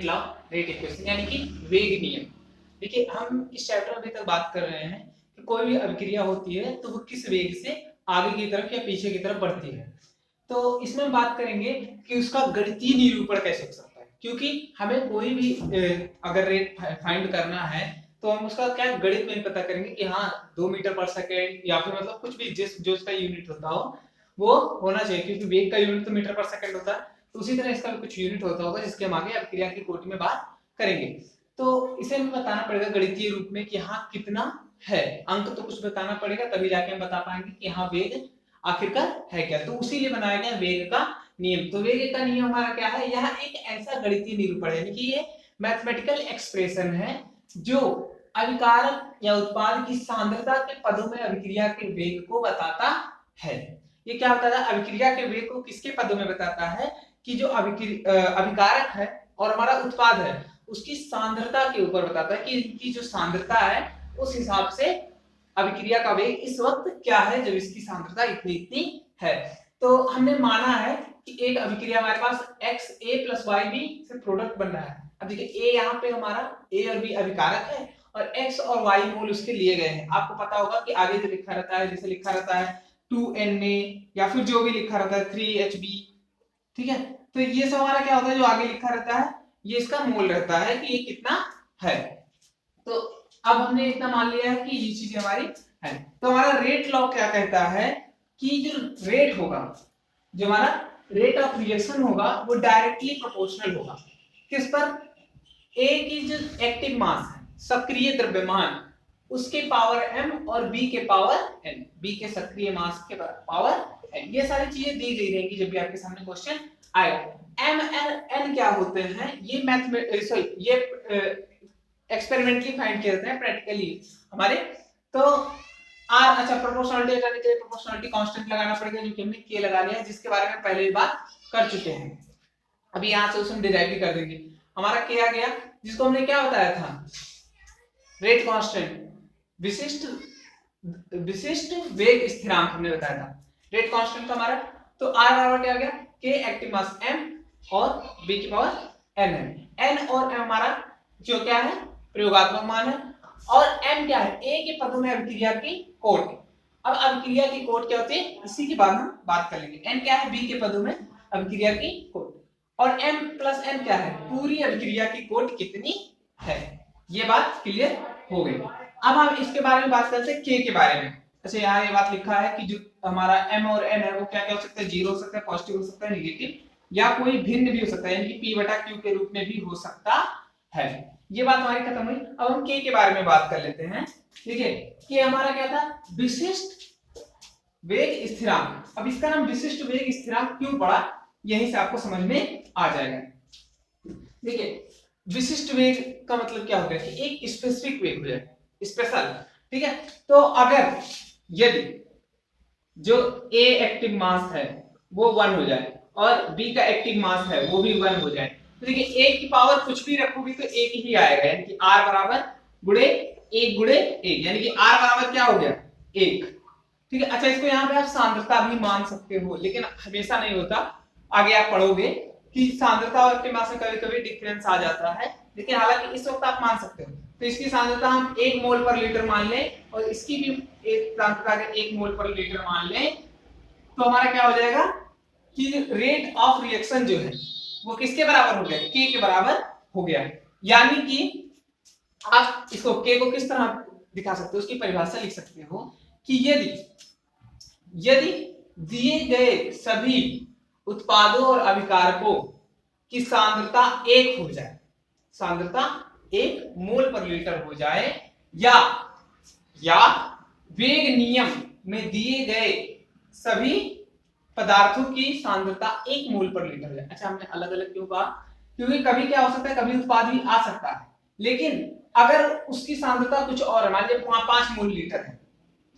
Law, rate equation यानी कि वेग नियम। देखिए हम इस चैप्टर में अभी तक बात कर रहे हैं कि कोई भी अभिक्रिया होती है तो वो किस वेग से आगे की तरफ या पीछे की तरफ बढ़ती है। तो इसमें हम बात करेंगे कि उसका गणितीय निरूपण कैसे हो सकता है, क्योंकि हमें कोई भी अगर रेट फाइंड करना है तो हम उसका क्या गणित में पता करेंगे कि हाँ 2 मीटर पर सेकेंड या फिर मतलब कुछ भी जिस जो उसका यूनिट होता हो वो होना चाहिए, क्योंकि वेग का यूनिट तो मीटर पर सेकेंड होता है। तो उसी तरह इसका भी कुछ यूनिट होता होगा जिसके हम आगे अभिक्रिया की कोटि में बात करेंगे। तो इसे हमें बताना पड़ेगा गणितीय रूप में कि हाँ कितना है, अंक तो कुछ बताना पड़ेगा तभी जाके हम बता पाएंगे कि हाँ वेग आखिरकार है क्या। तो उसी लिए बनाया गया वेग का नियम। तो वेग का नियम हमारा क्या है, यह एक ऐसा गणितीय निरूपण है कि ये मैथमेटिकल एक्सप्रेशन है जो अभिकारक या उत्पाद की सांद्रता के पदों में अभिक्रिया के वेग को बताता है। ये क्या बताता है, अभिक्रिया के वेग को किसके पदों में बताता है कि जो अभिकारक है और हमारा उत्पाद है उसकी सांद्रता के ऊपर बताता है कि इनकी जो सांद्रता है उस हिसाब से अभिक्रिया का वेग इस वक्त क्या है जब इसकी सांद्रता इतनी इतनी है। तो हमने माना है कि एक अभिक्रिया हमारे पास XA + YB से प्रोडक्ट बन रहा है। अब देखिए A यहाँ पे हमारा A और B अभिकारक है और X और Y मोल उसके लिए गए हैं। आपको पता होगा कि आगे जो लिखा रहता है, जैसे लिखा रहता है 2Na या फिर जो भी लिखा रहता है 3HB, ठीक है। तो ये सब हमारा क्या होता है, जो आगे लिखा रहता है ये इसका मोल रहता है कि ये कितना है। तो अब हमने इतना मान लिया है कि ये चीज हमारी है। तो हमारा रेट लॉ क्या कहता है कि जो रेट होगा, जो हमारा रेट ऑफ रिएक्शन होगा वो डायरेक्टली प्रोपोर्शनल होगा किस पर, ए की जो एक्टिव मास है सक्रिय द्रव्यमान उसके पावर m और b के पावर n, b के सक्रिय मास के पावर n। ये सारी चीजें दी गई रहेंगी जब भी आपके सामने क्वेश्चन आएगा। m n क्या होते हैं ये ये एक्सपेरिमेंटली फाइंड किए जाते हैं प्रैक्टिकली हमारे। तो r अच्छा प्रोपोर्शनलिटी लगाने के लिए प्रोपोर्शनलिटी कांस्टेंट लगाना पड़ेगा जो कि हमने k लगा लिया जिसके बारे में पहले ही बात कर चुके हैं। अभी यहां से उसमें डिराइव भी कर देंगे। हमारा k आ गया जिसको हमने क्या बताया था, रेट कांस्टेंट, विशिष्ट वेग स्थिरांक हमने बताया था रेट कांस्टेंट का हमारा। तो r बराबर क्या आ गया, k एक्टिव मास m और b की पावर n है। n और m हमारा जो क्या है प्रयोगात्मक मान है और m क्या है a के पदों में अभिक्रिया की कोट। अब अभिक्रिया की कोट क्या होती है इसी के बाद हम बात कर लेंगे। n क्या है b के पदों में अभिक्रिया की कोट और m + n क्या है पूरी अभिक्रिया की कोट कितनी है। ये बात क्लियर हो गई। अब हम इसके बारे में बात करते हैं k के बारे में। अच्छा यहाँ ये बात लिखा है कि जो हमारा m और n है वो क्या क्या हो सकता है, 0 हो सकता है, पॉजिटिव हो सकता है, नेगेटिव या कोई भिन्न भी हो सकता है, यानी कि p/q के रूप में भी हो सकता है। ये बात हमारी खत्म हुई। अब हम k के बारे में बात कर लेते हैं। ठीक है, k हमारा क्या था, विशिष्ट वेग स्थिरांक। अब इसका नाम विशिष्ट वेग स्थिरांक क्यों पड़ा यहीं से आपको समझ में आ जाएगा। देखिए विशिष्ट वेग का मतलब क्या हो गया कि एक स्पेसिफिक वेग हो जाए, स्पेशल। ठीक है, तो अगर यदि जो A एक्टिव मास है वो 1 हो जाए और B का एक्टिव मास है वो भी 1 हो जाए, तो देखिए A की पावर कुछ भी रखोगे तो एक ही आएगा, यानी कि R बराबर गुणे 1 गुणे 1, यानी कि R बराबर क्या हो गया 1। ठीक है, अच्छा इसको यहाँ पे आप सांद्रता भी मान सकते हो लेकिन हमेशा नहीं होता, आगे आप पढ़ोगे कि सांद्रता और एक्टिव मास में कभी-कभी डिफरेंस आ जाता है, लेकिन हालांकि इस वक्त आप मान सकते हो। तो इसकी सांद्रता हम 1 मोल पर लीटर मान लें और इसकी भी एक सांद्रता अगर 1 मोल पर लीटर मान लें तो हमारा क्या हो जाएगा कि रेट ऑफ रिएक्शन जो है वो किसके बराबर हो गया, k के बराबर हो गया। यानी कि आप इसको k को किस तरह दिखा सकते हो, उसकी परिभाषा लिख सकते हो कि यदि दिए गए सभी उत्पादों और अभिकारकों की सांद्रता 1 हो जाए, सांद्रता 1 मोल पर लीटर हो जाए या वेग नियम में दिए गए सभी पदार्थों की सांद्रता 1 मोल पर लीटर हो जाए। अच्छा हमने अलग अलग क्यों कहा, क्योंकि कभी क्या हो सकता है, कभी उत्पाद भी आ सकता है लेकिन अगर उसकी सांद्रता कुछ और है, मान लीजिए 5 मोल लीटर है,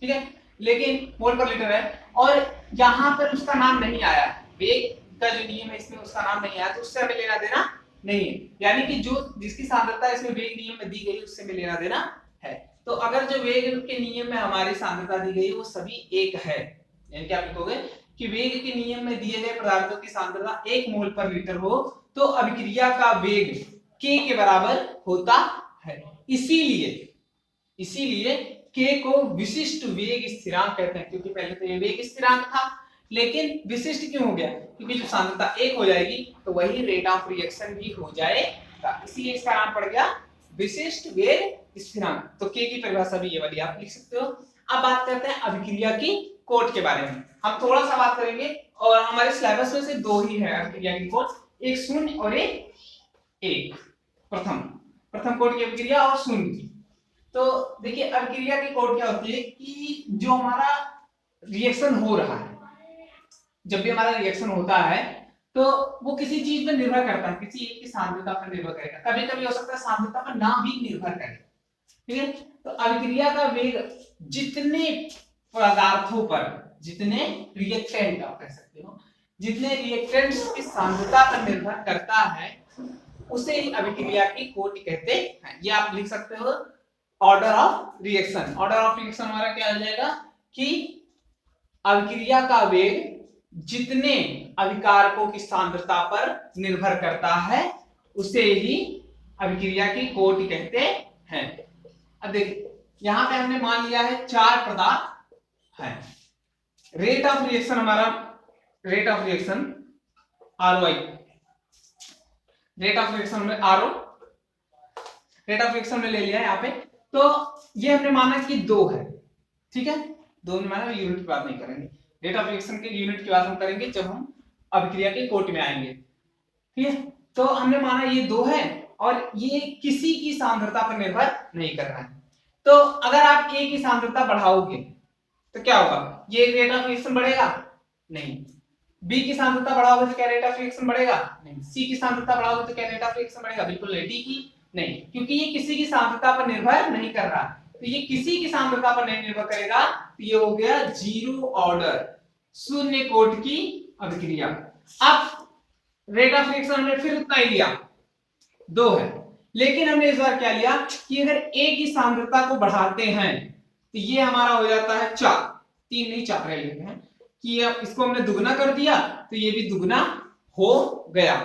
ठीक है, लेकिन मोल पर लीटर है और यहां पर उसका नाम नहीं आया, वेग का जो नियम है इसमें उसका नाम नहीं आया, तो उससे हमें लेना देना नहीं है। यानी कि जो जिसकी सांद्रता इसमें वेग नियम में दी गई उससे हमें लेना देना है। तो अगर जो वेग के नियम में हमारी सांद्रता दी गई वो सभी 1 है, यानी कि आप लिखोगे कि वेग के नियम में दिए गए पदार्थों की सांद्रता 1 मोल पर लीटर हो तो अभिक्रिया का वेग K के बराबर होता है। इसीलिए K को विशिष्ट वेग स्थिरांक कहते हैं, क्योंकि पहले तो ये वेग स्थिरांक था, लेकिन विशिष्ट क्यों हो गया? क्योंकि जब सांद्रता 1 हो जाएगी तो वही रेट ऑफ रिएक्शन भी हो जाएगा, इसलिए इसका नाम पड़ गया विशिष्ट वेग स्थिरांक। तो K की परिभाषा भी ये वाली आप लिख सकते हो। अब बात करते हैं अभिक्रिया की कोट के बारे में। हम थोड़ा सा बात करेंगे, और हमारे सिलेबस में से दो ही है अभिक्रिया की कोट, एक शून्य और एक प्रथम कोट की अभिक्रिया और शून्य की। तो देखिए अभिक्रिया की कोट क्या होती है कि जो हमारा रिएक्शन हो रहा है, जब भी हमारा रिएक्शन होता है तो वो किसी चीज पर निर्भर करता है, किसी एक की सांद्रता पर निर्भर करेगा। कभी कभी हो सकता है सांद्रता पर ना भी निर्भर करे, ठीक है। तो अभिक्रिया का वेग जितने पदार्थों पर, जितने रिएक्टेंट आप कह सकते हो, जितने रिएक्टेंट्स की सांद्रता पर निर्भर करता है उसे ही अभिक्रिया की कोट कहते हैं। ये आप लिख सकते हो order of reaction. Order of reaction हमारा क्या आ जाएगा कि अभिक्रिया का वेग जितने अभिकारकों की सांद्रता पर निर्भर करता है उसे ही अभिक्रिया की कोट कहते हैं। अब देखिए यहां पे हमने मान लिया है 4 पदार्थ है। रेट ऑफ रिएक्शन हमारा, rate of reaction ROI, rate of reaction में RO, रेट ऑफ रिएक्शन में ले लिया है यहाँ पे। तो ये हमने माना कि 2 है, ठीक है, 2 में माना, यूनिट की बात नहीं करेंगे। रेट ऑफ रिएक्शन के यूनिट की बात हम करेंगे जब हम अभिक्रिया के कोट में आएंगे, ठीक है। तो हमने माना ये 2 है और ये किसी की सांद्रता पर निर्भर नहीं कर रहा है। तो अगर आप A की सांद्रता बढ़ाओगे तो क्या होगा? ये रेट ऑफ रिएक्शन बढ़ेगा? नहीं। B की सांद्रता बढ़ाओगे तो क्या रेट ऑफ रिएक्शन बढ़ेगा? नहीं। C की सांद्रता बढ़ाओगे तो क्या रेट ऑफ रिएक्शन बढ़ेगा? बिल्कुल नहीं। D की नहीं, क्योंकि ये किसी की सांद्रता पर निर्भर नहीं कर रहा। तो ये किसी की सांद्रता पर नहीं निर्भर करेगा, तो ये हो गया जीरो ऑर्डर, शून्य कोट की अभिक्रिया। अब रेट ऑफ रिएक्शन हमने फिर उतना ही लिया, 2 है, लेकिन हमने इस बार क्या लिया कि अगर A की सांद्रता को बढ़ाते हैं तो ये हमारा हो जाता है 4, 3 नहीं 4 रह लेते हैं कि अब इसको हमने दुगना कर दिया तो ये भी दुगना हो गया।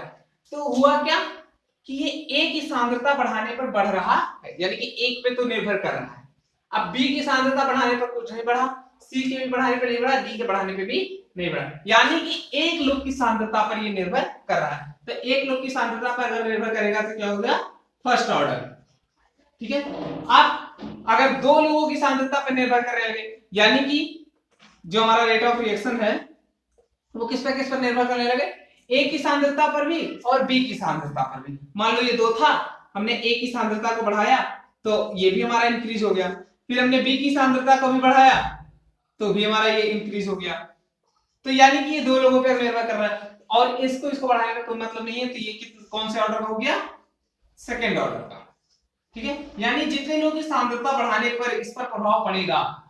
तो हुआ क्या कि ये A की सांद्रता बढ़ाने पर बढ़ रहा है, यानी कि एक पे तो निर्भर कर रहा है। अब B की सांद्रता बढ़ाने पर कुछ नहीं बढ़ा, C के भी बढ़ाने पर नहीं बढ़ा, D के बढ़ाने पे भी नहीं बढ़ा, यानी कि एक लोग की सांद्रता पर ये निर्भर कर रहा है। तो एक लोग की सांद्रता पर अगर निर्भर करेगा तो क्या होगा? फर्स्ट ऑर्डर, ठीक है। अब अगर 2 लोगों की सांद्रता पर निर्भर कर रहे हैं, यानी कि जो हमारा रेट ऑफ रिएक्शन है वो किस पर निर्भर करने लगे? A की सांद्रता पर भी और B की सांद्रता पर भी। मान लो ये 2 था, हमने A की सांद्रता को बढ़ाया तो ये भी हमारा इंक्रीज हो गया, फिर हमने B की सांद्रता को भी बढ़ाया तो भी हमारा ये इंक्रीज हो गया। तो यानी कि ये 2 लोगों पर निर्भर कर रहा है और इसको बढ़ाने का कोई मतलब नहीं है। तो ये कौन से ऑर्डर का हो गया? सेकेंड ऑर्डर का, ठीक है। यानी जितने लोगों की सांद्रता बढ़ाने पर इस पर प्रभाव पड़ेगा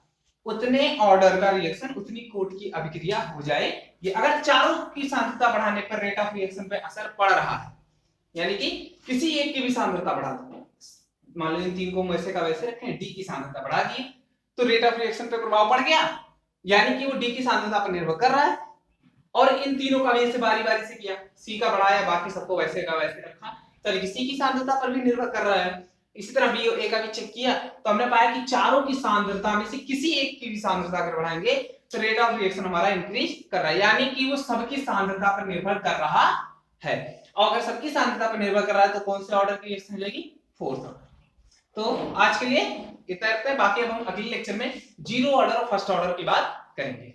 उतने ऑर्डर का रिएक्शन, उतनी कोट की अभिक्रिया हो जाए। ये अगर चारों की सांद्रता बढ़ाने पर रेट ऑफ रिएक्शन पे असर पड़ रहा है, यानी कि किसी एक की भी सांद्रता बढ़ा दो, मान लो इन 3 को वैसे का वैसे रखें, डी की सांद्रता बढ़ा दी तो रेट ऑफ रिएक्शन पे प्रभाव पड़ गया, यानी कि वो डी की सांद्रता पर निर्भर कर रहा है। और इन तीनों का भी बारी बारी से किया, सी का बढ़ाया, बाकी सबको वैसे का वैसे रखा, तो सी की सांद्रता पर भी निर्भर कर रहा है। इसी तरह बी और ए का भी चेक किया तो हमने पाया कि चारों की सांद्रता में से किसी एक की भी सांद्रता अगर बढ़ाएंगे तो रेट ऑफ रिएक्शन हमारा इंक्रीज कर रहा है, यानी कि वो सबकी सांद्रता पर निर्भर कर रहा है। और अगर सबकी सांद्रता पर निर्भर कर रहा है तो कौन से ऑर्डर की रिएक्शन हो जाएगी? Fourth order. तो आज के लिए इतना रखते हैं, बाकी अब हम अगले लेक्चर में जीरो ऑर्डर और फर्स्ट ऑर्डर की बात करेंगे।